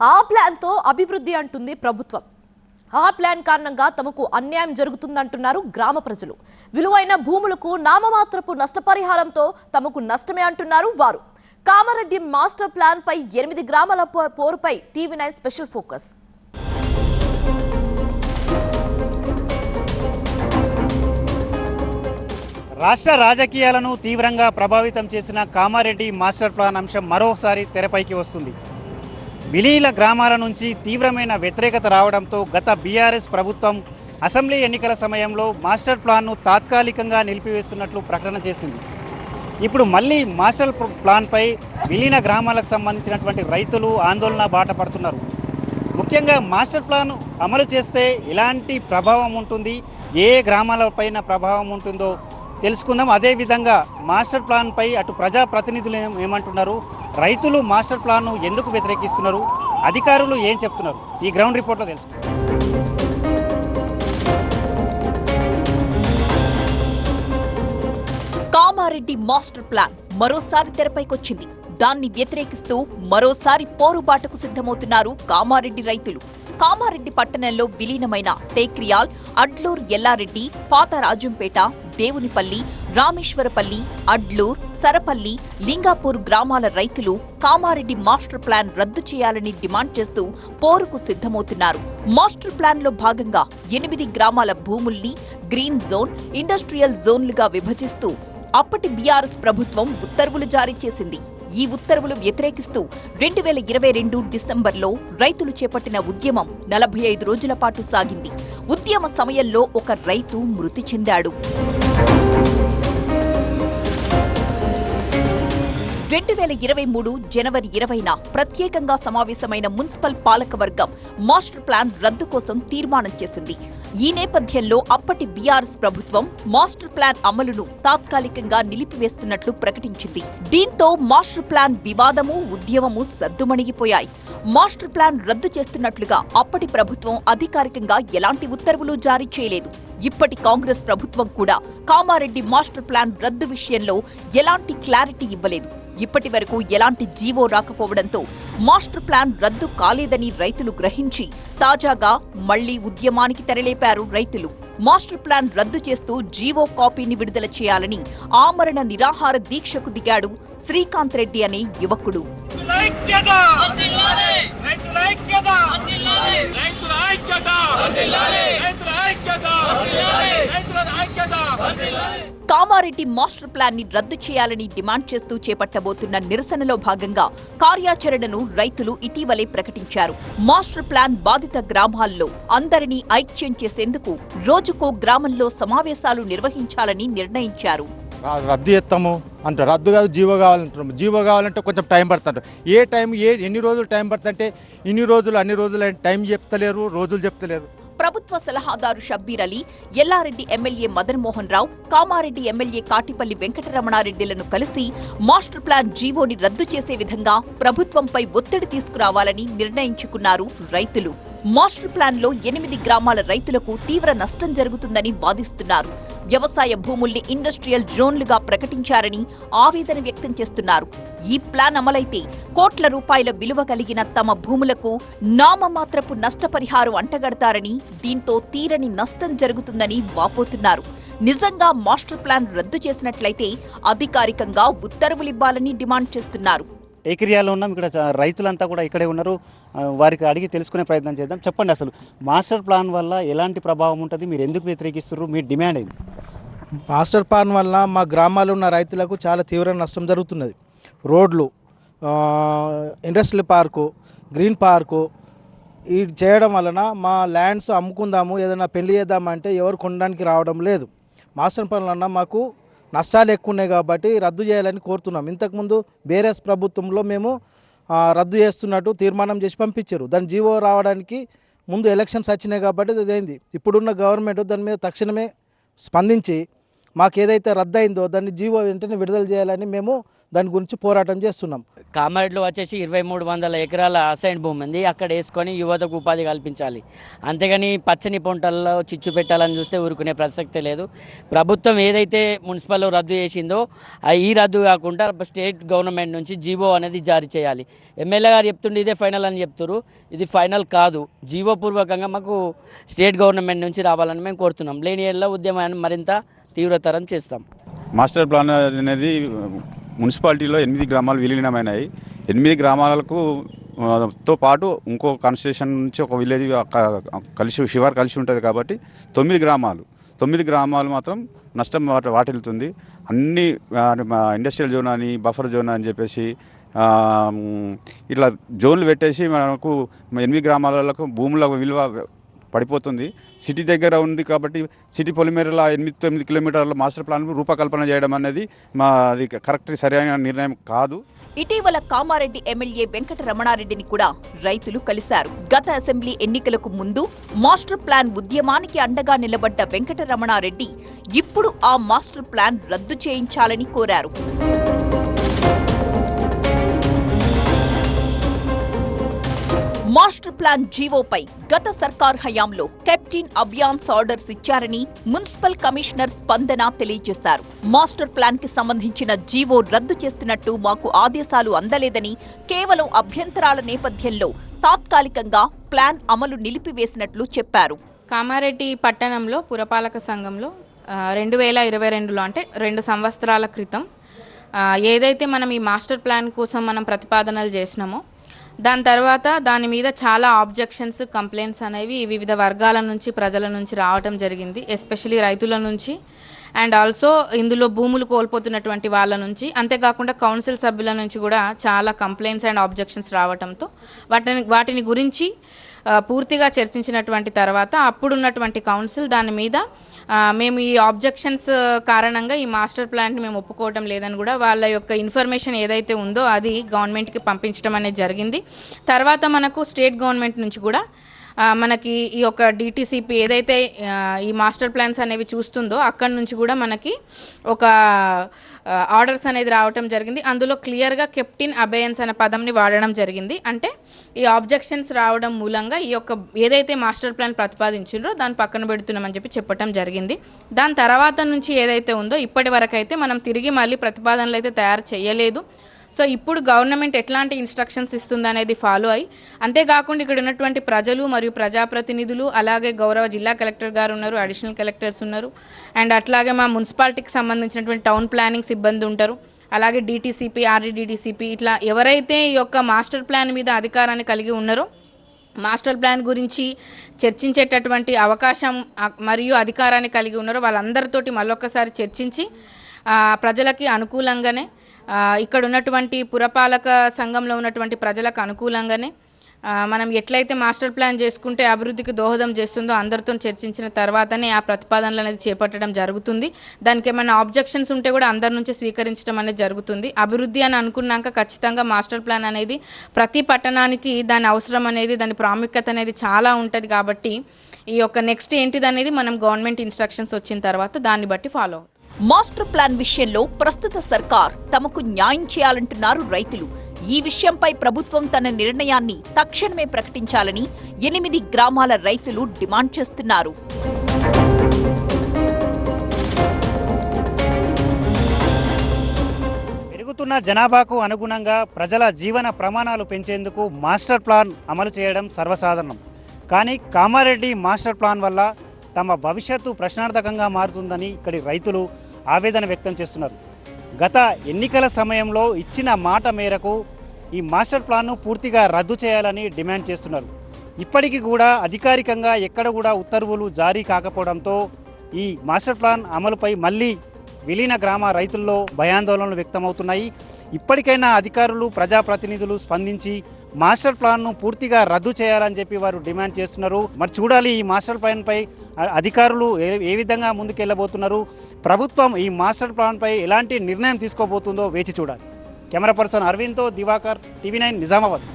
ఆ ప్లాన్తో అభివృద్ధి అంటుంది ప్రభుత్వం. ఆ ప్లాన్ కారణంగా తమకు అన్యాయం జరుగుతుందంటున్నారు గ్రామ ప్రజలు. విలువైన భూములకు నామమాత్రపు నష్టపరిహారంతో తమకు నష్టమే అంటున్నారు వారు. కామారెడ్డి మాస్టర్ ప్లాన్ పై 8 గ్రామాల పోరుపై టీవీ9 స్పెషల్ ఫోకస్. రాష్ట్ర రాజకీయాలను తీవ్రంగా ప్రభావితం చేసిన కామారెడ్డి మాస్టర్ ప్లాన్ అంశం మరోసారి తెరపైకి వస్తుంది. విలీన గ్రామాల నుంచి తీవ్రమైన వ్యతిరేకత రావడంతో గత బీఆర్ఎస్ ప్రభుత్వం అసెంబ్లీ ఎన్నికల సమయంలో మాస్టర్ ప్లాన్ను తాత్కాలికంగా నిలిపివేస్తున్నట్లు ప్రకటన చేసింది. ఇప్పుడు మళ్ళీ మాస్టర్ ప్లాన్పై విలీన గ్రామాలకు సంబంధించినటువంటి రైతులు ఆందోళన బాట పడుతున్నారు. ముఖ్యంగా మాస్టర్ ప్లాన్ అమలు చేస్తే ఎలాంటి ప్రభావం ఉంటుంది, ఏ గ్రామాలపైన ప్రభావం ఉంటుందో తెలుసుకుందాం. అదేవిధంగా మాస్టర్ ప్లాన్పై అటు ప్రజాప్రతినిధులు ఏమంటున్నారు, రైతులు మాస్టర్ ప్లాన్ను ఎందుకు వ్యతిరేకిస్తున్నారు, అధికారులు ఏం చెప్తున్నారు, ఈ గ్రౌండ్ రిపోర్ట్లో తెలుసుకుందాం. కామారెడ్డి మాస్టర్ ప్లాన్ మరోసారి తెరపైకొచ్చింది. దాన్ని వ్యతిరేకిస్తూ మరోసారి పోరుబాటుకు సిద్ధమవుతున్నారు కామారెడ్డి రైతులు. కామారెడ్డి పట్టణంలో విలీనమైన టేక్రియాల్, అడ్లూర్, ఎల్లారెడ్డి, పాత రాజంపేట, దేవునిపల్లి, రామేశ్వరపల్లి, అడ్లూర్, సరపల్లి, లింగాపూర్ గ్రామాల రైతులు కామారెడ్డి మాస్టర్ ప్లాన్ రద్దు చేయాలని డిమాండ్ చేస్తూ పోరుకు సిద్ధమవుతున్నారు. మాస్టర్ ప్లాన్ లో భాగంగా 8 గ్రామాల భూముల్ని గ్రీన్ జోన్, ఇండస్ట్రియల్ జోన్లుగా విభజిస్తూ అప్పటి బీఆర్ఎస్ ప్రభుత్వం ఉత్తర్వులు జారీ చేసింది. ఈ ఉత్తర్వులు వ్యతిరేకిస్తూ 2022 డిసెంబర్లో రైతులు చేపట్టిన ఉద్యమం 45 రోజుల పాటు సాగింది. ఉద్యమ సమయంలో ఒక రైతు మృతి చెందాడు. 2023 జనవరి 20న ప్రత్యేకంగా సమావేశమైన మున్సిపల్ పాలకవర్గం మాస్టర్ ప్లాన్ రద్దు కోసం తీర్మానం చేసింది. ఈ నేపథ్యంలో అప్పటి బీఆర్ఎస్ ప్రభుత్వం మాస్టర్ ప్లాన్ అమలును తాత్కాలికంగా నిలిపివేస్తున్నట్లు ప్రకటించింది. దీంతో మాస్టర్ ప్లాన్ వివాదము, ఉద్యమము సద్దుమణిగిపోయాయి. మాస్టర్ ప్లాన్ రద్దు చేస్తున్నట్లుగా అప్పటి ప్రభుత్వం అధికారికంగా ఎలాంటి ఉత్తర్వులు జారీ చేయలేదు. ఇప్పటి కాంగ్రెస్ ప్రభుత్వం కూడా కామారెడ్డి మాస్టర్ ప్లాన్ రద్దు విషయంలో ఎలాంటి క్లారిటీ ఇవ్వలేదు. ఇప్పటి వరకు ఎలాంటి జీవో రాకపోవడంతో మాస్టర్ ప్లాన్ రద్దు కాలేదని రైతులు గ్రహించి తాజాగా మళ్లీ ఉద్యమానికి తెరలేపారు రైతులు. మాస్టర్ ప్లాన్ రద్దు చేస్తూ జీవో కాపీని విడుదల చేయాలని ఆమరణ నిరాహార దీక్షకు దిగాడు శ్రీకాంత్ రెడ్డి అనే యువకుడు. కామారెడ్డి మాస్టర్ ప్లాన్ ని రద్దు చేయాలని డిమాండ్ చేస్తూ చేపట్టబోతున్న నిరసనలో భాగంగా కార్యాచరణను రైతులు ఇటీవలే ప్రకటించారు. మాస్టర్ ప్లాన్ బాధిత గ్రామాల్లో అందరినీ ఐక్యం చేసేందుకు రోజుకో గ్రామంలో సమావేశాలు నిర్వహించాలని నిర్ణయించారు. రద్దు చేస్తాము అంటే రద్దు కాదు, జీవో కావాలంటున్నాము. జీవో కావాలంటే కొంచెం టైం పడుతుంది. ఏ టైం ఎన్ని రోజులు టైం పడుతుంటే ఇన్ని రోజులు అన్ని రోజులు టైం చెప్తలేరు, రోజులు చెప్తలేరు. ప్రభుత్వ సలహాదారు షబ్బీర్ అలీ, ఎల్లారెడ్డి ఎమ్మెల్యే మదన్ మోహన్ రావు, కామారెడ్డి ఎమ్మెల్యే కాటిపల్లి వెంకటరమణారెడ్డిలను కలిసి మాస్టర్ ప్లాన్ జీవోని రద్దు చేసే విధంగా ప్రభుత్వంపై ఒత్తిడి తీసుకురావాలని నిర్ణయించుకున్నారు రైతులు. మాస్టర్ ప్లాన్ లో 8 గ్రామాల రైతులకు తీవ్ర నష్టం జరుగుతుందని వాదిస్తున్నారు. వ్యవసాయ భూముల్ని ఇండస్ట్రియల్ జోన్లుగా ప్రకటించారని ఆవేదన వ్యక్తం చేస్తున్నారు. ఈ ప్లాన్ అమలైతే కోట్ల రూపాయల విలువ కలిగిన తమ భూములకు నామమాత్రపు నష్టపరిహారం అంటగడతారని, దీంతో తీరని నష్టం జరుగుతుందని వాపోతున్నారు. నిజంగా మాస్టర్ ప్లాన్ రద్దు చేసినట్లయితే అధికారికంగా ఉత్తర్వులివ్వాలని డిమాండ్ చేస్తున్నారు. ఏకరియాలో ఉన్నాం. ఇక్కడ రైతులంతా కూడా ఇక్కడే ఉన్నారు. వారికి అడిగి తెలుసుకునే ప్రయత్నం చేద్దాం. చెప్పండి, అసలు మాస్టర్ ప్లాన్ వల్ల ఎలాంటి ప్రభావం ఉంటుంది, మీరు ఎందుకు వ్యతిరేకిస్తున్నారు, మీ డిమాండ్ ఏంది? మాస్టర్ ప్లాన్ వల్ల మా గ్రామాల్లో ఉన్న రైతులకు చాలా తీవ్ర నష్టం జరుగుతున్నది. రోడ్లు, ఇండస్ట్రియల్ పార్కు, గ్రీన్ పార్కు ఇది చేయడం వలన మా ల్యాండ్స్ అమ్ముకుందాము, ఏదైనా పెళ్లి చేద్దామంటే ఎవరు కొనడానికి రావడం లేదు. మాస్టర్ ప్లాన్ వల్ల మాకు నష్టాలు ఎక్కువ ఉన్నాయి కాబట్టి రద్దు చేయాలని కోరుతున్నాం. ఇంతకుముందు బీఆర్ఎస్ ప్రభుత్వంలో మేము రద్దు చేస్తున్నట్టు తీర్మానం చేసి పంపించారు. దాని జీవో రావడానికి ముందు ఎలక్షన్స్ వచ్చినాయి కాబట్టి అదేంది. ఇప్పుడున్న గవర్నమెంట్ దాని మీద తక్షణమే స్పందించి మాకు ఏదైతే రద్దు అయిందో దాన్ని జీవో వెంటనే విడుదల చేయాలని మేము దాని గురించి పోరాటం చేస్తున్నాం. కామారెడ్డిలో వచ్చేసి 2300 ఎకరాల అసైన్ భూమి ఉంది. అక్కడ వేసుకొని యువతకు ఉపాధి కల్పించాలి. అంతేగాని పచ్చని పొంటల్లో చిచ్చు పెట్టాలని చూస్తే ఊరుకునే ప్రసక్తే లేదు. ప్రభుత్వం ఏదైతే మున్సిపల్లో రద్దు చేసిందో ఈ రద్దు కాకుండా స్టేట్ గవర్నమెంట్ నుంచి జీవో అనేది జారీ చేయాలి. ఎమ్మెల్యే గారు చెప్తుండే ఇదే ఫైనల్ అని చెప్తున్నారు. ఇది ఫైనల్ కాదు. జీవో పూర్వకంగా మాకు స్టేట్ గవర్నమెంట్ నుంచి రావాలని మేము కోరుతున్నాం. లేని ఏళ్ళ ఉద్యమాన్ని మరింత తీవ్రతరం చేస్తాం. మాస్టర్ ప్లాన్ అనేది మున్సిపాలిటీలో 8 గ్రామాలు విలీనమైనాయి. 8 గ్రామాలకు తో పాటు ఇంకో కాన్స్టిట్యూషన్ నుంచి ఒక విలేజ్ శివారు కలిసి ఉంటుంది కాబట్టి 9 గ్రామాలు మాత్రం నష్టం వాటిల్లుతుంది. అన్ని ఇండస్ట్రియల్ జోన్ అని బఫర్ జోన్ అని చెప్పేసి ఇట్లా జోన్లు పెట్టేసి మనకు 8 గ్రామాలకు భూముల విలువ పడిపోతుంది. సిటీ దగ్గర ఉంది కాబట్టి సిటీ పొలిమేరల 8-9 కిలోమీటర్ల మాస్టర్ ప్లాన్ రూపకల్పన చేయడం అనేది అది కరెక్ట్ సరైన నిర్ణయం కాదు. ఇటీవల కామారెడ్డి ఎమ్మెల్యే వెంకట రమణారెడ్డిని కూడా రైతులు కలిశారు. గత అసెంబ్లీ ఎన్నికలకు ముందు మాస్టర్ ప్లాన్ ఉద్యమానికి అండగా నిలబడ్డ వెంకట రమణారెడ్డి ఇప్పుడు ఆ మాస్టర్ ప్లాన్ రద్దు చేయించాలని కోరారు. మాస్టర్ ప్లాన్ జీవోపై గత సర్కార్ హయాంలో కెప్టెన్ అభియాన్స్ ఆర్డర్స్ ఇచ్చారని మున్సిపల్ కమిషనర్ స్పందన తెలియజేశారు. మాస్టర్ ప్లాన్ కి సంబంధించిన జీవో రద్దు చేస్తున్నట్టు మాకు ఆదేశాలు అందలేదని, కేవలం అభ్యంతరాల నేపథ్యంలో తాత్కాలికంగా ప్లాన్ అమలు నిలిపివేసినట్లు చెప్పారు. కామారెడ్డి పట్టణంలో పురపాలక సంఘంలో 2022లో అంటే 2 సంవత్సరాల క్రితం ఏదైతే మనం ఈ మాస్టర్ ప్లాన్ కోసం మనం ప్రతిపాదనలు చేసినామో దాని తర్వాత దాని మీద చాలా ఆబ్జెక్షన్స్, కంప్లైంట్స్ అనేవి వివిధ వర్గాల నుంచి ప్రజల నుంచి రావటం జరిగింది. ఎస్పెషలీ రైతుల నుంచి అండ్ ఆల్సో ఇందులో భూములు కోల్పోతున్నటువంటి వాళ్ళ నుంచి, అంతేకాకుండా కౌన్సిల్ సభ్యుల నుంచి కూడా చాలా కంప్లైంట్స్ అండ్ ఆబ్జెక్షన్స్ రావడంతో వాటిని గురించి పూర్తిగా చర్చించినటువంటి తర్వాత అప్పుడున్నటువంటి కౌన్సిల్ దాని మీద మేము ఈ ఆబ్జెక్షన్స్ కారణంగా ఈ మాస్టర్ ప్లాన్ని మేము ఒప్పుకోవటం లేదని కూడా వాళ్ళ యొక్క ఇన్ఫర్మేషన్ ఏదైతే ఉందో అది గవర్నమెంట్కి పంపించడం అనేది జరిగింది. తర్వాత మనకు స్టేట్ గవర్నమెంట్ నుంచి కూడా మనకి ఈ యొక్క డిటిసిపి ఏదైతే ఈ మాస్టర్ ప్లాన్స్ అనేవి చూస్తుందో అక్కడి నుంచి కూడా మనకి ఒక ఆర్డర్స్ అనేది రావటం జరిగింది. అందులో క్లియర్గా కెప్టెన్ అబేయన్స్ అనే పదంని వాడడం జరిగింది. అంటే ఈ ఆబ్జెక్షన్స్ రావడం మూలంగా ఈ యొక్క ఏదైతే మాస్టర్ ప్లాన్ ప్రతిపాదించిండ్రో దాన్ని పక్కన పెడుతున్నామని చెప్పడం జరిగింది. దాని తర్వాత నుంచి ఏదైతే ఉందో ఇప్పటి వరకు అయితే మనం తిరిగి మళ్ళీ ప్రతిపాదనలు అయితే తయారు చేయలేదు. సో ఇప్పుడు గవర్నమెంట్ ఎట్లాంటి ఇన్స్ట్రక్షన్స్ ఇస్తుంది అనేది ఫాలో అయ్యి, అంతేకాకుండా ఇక్కడ ఉన్నటువంటి ప్రజలు మరియు ప్రజాప్రతినిధులు, అలాగే గౌరవ జిల్లా కలెక్టర్ గారు ఉన్నారు, అడిషనల్ కలెక్టర్స్ ఉన్నారు, అండ్ అట్లాగే మా మున్సిపాలిటీకి సంబంధించినటువంటి టౌన్ ప్లానింగ్ సిబ్బంది ఉంటారు, అలాగే డిటిసిపి, ఆర్డీడీసీపీ, ఇట్లా ఎవరైతే ఈ యొక్క మాస్టర్ ప్లాన్ మీద అధికారాన్ని కలిగి ఉన్నారో మాస్టర్ ప్లాన్ గురించి చర్చించేటటువంటి అవకాశం మరియు అధికారాన్ని కలిగి ఉన్నారో వాళ్ళందరితోటి మళ్ళొక్కసారి చర్చించి ప్రజలకి అనుకూలంగానే ఇక్కడ ఉన్నటువంటి పురపాలక సంఘంలో ఉన్నటువంటి ప్రజలకు అనుకూలంగానే మనం ఎట్లయితే మాస్టర్ ప్లాన్ చేసుకుంటే అభివృద్ధికి దోహదం చేస్తుందో అందరితో చర్చించిన తర్వాతనే ఆ ప్రతిపాదనలు అనేది చేపట్టడం జరుగుతుంది. దానికి ఏమైనా ఆబ్జెక్షన్స్ ఉంటే కూడా అందరి నుంచి స్వీకరించడం అనేది జరుగుతుంది. అభివృద్ధి అని అనుకున్నాక ఖచ్చితంగా మాస్టర్ ప్లాన్ అనేది ప్రతి పట్టణానికి దాని అవసరం అనేది, దాని ప్రాముఖ్యత అనేది చాలా ఉంటుంది. కాబట్టి ఈ యొక్క నెక్స్ట్ ఏంటిది అనేది మనం గవర్నమెంట్ ఇన్స్ట్రక్షన్స్ వచ్చిన తర్వాత దాన్ని బట్టి ఫాలో అవుతాం. మాస్టర్ ప్లాన్ విషయంలో ప్రస్తుత సర్కార్ తమకు న్యాయం చేయాలంటున్నారు రైతులు. ఈ విషయంపై ప్రభుత్వం తన నిర్ణయాన్ని తక్షణమే ప్రకటించాలని 8 గ్రామాల రైతులు డిమాండ్ చేస్తున్నారు. పెరుగుతున్న జనాభాకు అనుగుణంగా ప్రజల జీవన ప్రమాణాలు పెంచేందుకు మాస్టర్ ప్లాన్ అమలు చేయడం సర్వసాధారణం. కానీ కామారెడ్డి మాస్టర్ ప్లాన్ వల్ల తమ భవిష్యత్తు ప్రశ్నార్థకంగా మారుతుందని ఇక్కడి రైతులు ఆవేదన వ్యక్తం చేస్తున్నారు. గత ఎన్నికల సమయంలో ఇచ్చిన మాట మేరకు ఈ మాస్టర్ ప్లాన్ను పూర్తిగా రద్దు చేయాలని డిమాండ్ చేస్తున్నారు. ఇప్పటికీ కూడా అధికారికంగా ఎక్కడ కూడా ఉత్తర్వులు జారీ కాకపోవడంతో ఈ మాస్టర్ ప్లాన్ అమలుపై మళ్ళీ విలీన గ్రామ రైతుల్లో భయాందోళనలు వ్యక్తమవుతున్నాయి. ఇప్పటికైనా అధికారులు, ప్రజాప్రతినిధులు స్పందించి మాస్టర్ ప్లాన్ను పూర్తిగా రద్దు చేయాలని చెప్పి వారు డిమాండ్ చేస్తున్నారు. మరి చూడాలి ఈ మాస్టర్ ప్లాన్పై అధికారులు ఏ విధంగా ముందుకెళ్ళబోతున్నారు, ప్రభుత్వం ఈ మాస్టర్ ప్లాన్పై ఎలాంటి నిర్ణయం తీసుకోబోతుందో వేచి చూడాలి. కెమెరా పర్సన్ అరవింద్తో దివాకర్, టీవీ9 నిజామాబాద్.